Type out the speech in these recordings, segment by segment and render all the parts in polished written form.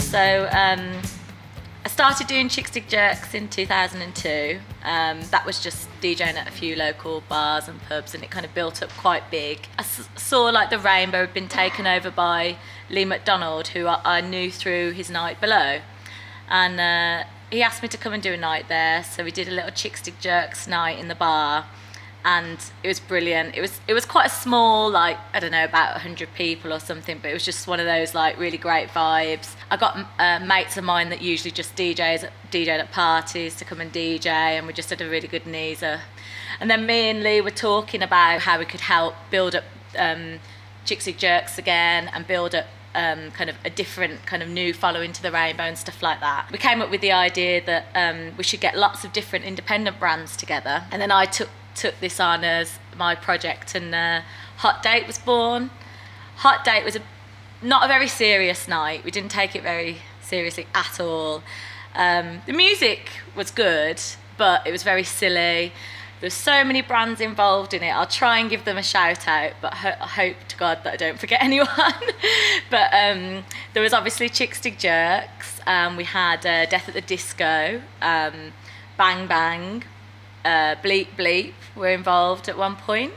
So I started doing Chick Stick Jerks in 2002. That was just DJing at a few local bars and pubs, and it kind of built up quite big. I saw like the Rainbow had been taken over by Lee McDonald, who I knew through his night below, and he asked me to come and do a night there. So we did a little Chick Stick Jerks night in the bar, and it was brilliant. It was quite a small, like, I don't know, about 100 people or something, but it was just one of those like really great vibes. I got mates of mine that usually just DJ'd at parties to come and DJ, and we just had a really good kneezer. And then me and Lee were talking about how we could help build up Chick Stick Jerks again, and build up kind of a different kind of new following to the Rainbow and stuff like that. We came up with the idea that we should get lots of different independent brands together, and then I took this on as my project, and HOTT was born. HOTT was not a very serious night. We didn't take it very seriously at all. The music was good, but it was very silly. There's so many brands involved in it. I'll try and give them a shout out, but I hope to God that I don't forget anyone. But there was obviously Chick Stick Jerks. We had Death at the Disco, Bang Bang, Bleep Bleep were involved at one point.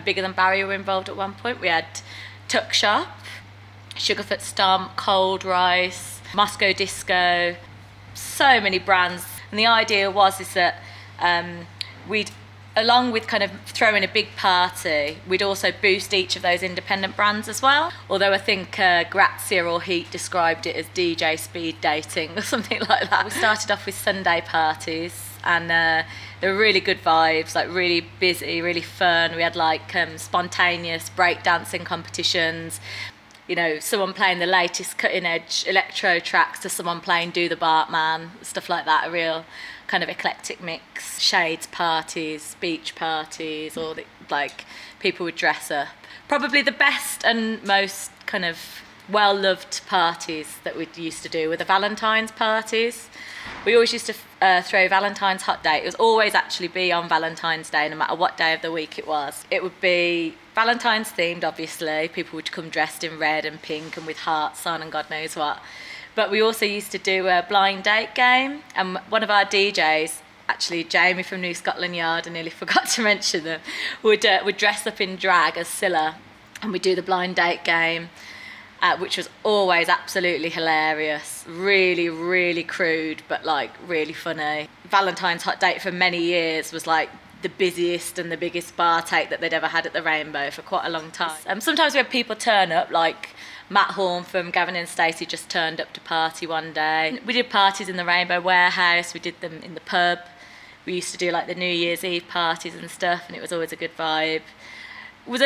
Bigger Than Barrier were involved at one point. We had Tuck Shop, Sugarfoot Stomp, Cold Rice, Moscow Disco, so many brands. And the idea was that we'd, along with kind of throwing a big party, we'd also boost each of those independent brands as well. Although I think Grazia or Heat described it as DJ speed dating or something like that. We started off with Sunday parties, and they were really good vibes, like really busy, really fun. We had like spontaneous breakdancing competitions, you know, someone playing the latest cutting edge electro tracks to someone playing Do the Bartman, stuff like that. A real kind of eclectic mix. Shades parties, beach parties, or like people would dress up. Probably the best and most kind of well-loved parties that we used to do were the Valentine's parties. We always used to throw Valentine's Hot Day. It was always actually be on Valentine's Day, no matter what day of the week it was. It would be Valentine's themed, obviously. People would come dressed in red and pink and with hearts on and God knows what. But we also used to do a blind date game, and one of our DJs, actually Jamie from New Scotland Yard, I nearly forgot to mention them, would dress up in drag as Scylla, and we'd do the blind date game. Which was always absolutely hilarious, really, really crude, but like really funny. Valentine's Hot Date for many years was like the busiest and the biggest bar take that they'd ever had at the Rainbow for quite a long time. Sometimes we had people turn up, like Matt Horn from Gavin and Stacey just turned up to party one day. We did parties in the Rainbow Warehouse, we did them in the pub. We used to do like the New Year's Eve parties and stuff, and it was always a good vibe. It was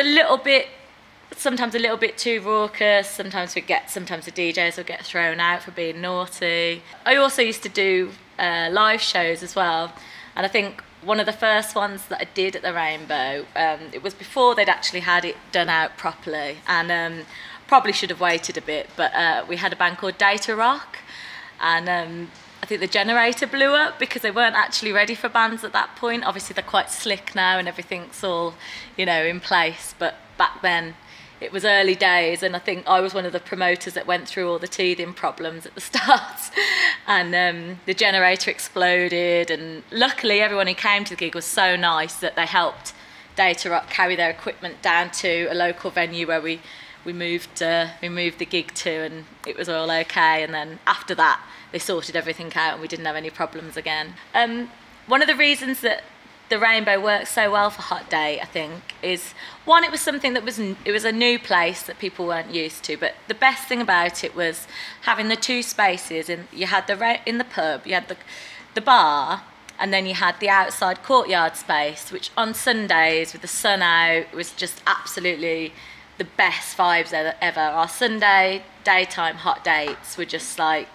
sometimes a little bit too raucous. Sometimes the DJs would get thrown out for being naughty. I also used to do live shows as well, and I think one of the first ones that I did at the Rainbow, it was before they'd actually had it done out properly, and probably should have waited a bit, but we had a band called Data Rock, and I think the generator blew up because they weren't actually ready for bands at that point. Obviously they're quite slick now and everything's all, you know, in place, but back then it was early days, and I think I was one of the promoters that went through all the teething problems at the start, and the generator exploded, and luckily everyone who came to the gig was so nice that they helped Data Rock carry their equipment down to a local venue where we moved the gig to, and it was all okay. And then after that they sorted everything out and we didn't have any problems again. One of the reasons that the Rainbow works so well for Hot Day, I think, is one, it was something that was a new place that people weren't used to, but the best thing about it was having the two spaces. And you had in the pub, you had the bar, and then you had the outside courtyard space, which on Sundays with the sun out was just absolutely the best vibes ever. Our Sunday daytime hot dates were just like,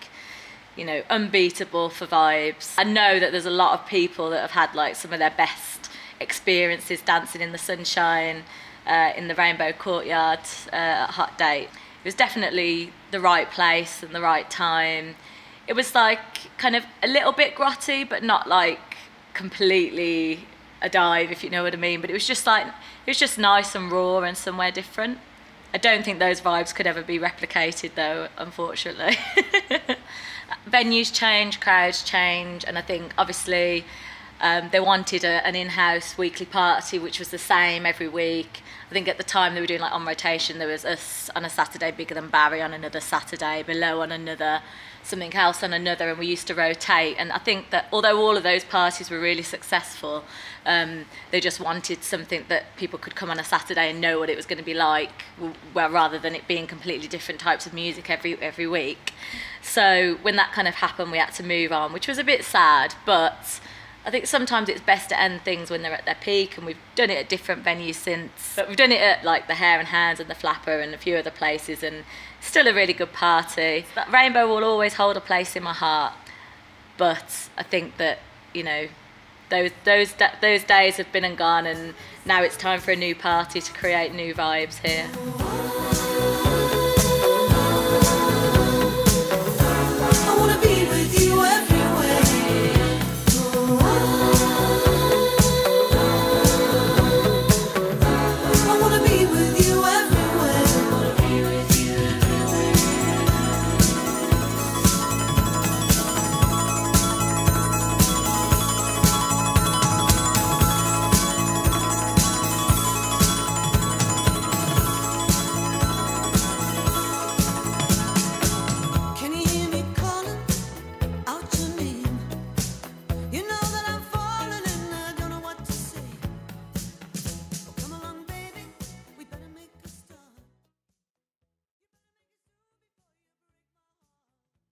you know, unbeatable for vibes. I know that there's a lot of people that have had like some of their best experiences dancing in the sunshine in the Rainbow Courtyard at Hot Date. It was definitely the right place and the right time. It was like kind of a little bit grotty, but not like completely a dive, if you know what I mean. But it was just like, it was just nice and raw and somewhere different. I don't think those vibes could ever be replicated though, unfortunately. Venues change, crowds change, and I think obviously they wanted an in-house weekly party which was the same every week. I think at the time they were doing like on rotation, there was us on a Saturday, Bigger Than Barry on another Saturday, Below on another, something else on another, and we used to rotate. And I think that although all of those parties were really successful, they just wanted something that people could come on a Saturday and know what it was going to be like, well, rather than it being completely different types of music every week. So when that kind of happened, we had to move on, which was a bit sad, but I think sometimes it's best to end things when they're at their peak, and we've done it at different venues since. But we've done it at like the Hare and Hounds and the Flapper and a few other places, and still a really good party. That Rainbow will always hold a place in my heart, but I think that, you know, those days have been and gone, and now it's time for a new party to create new vibes here.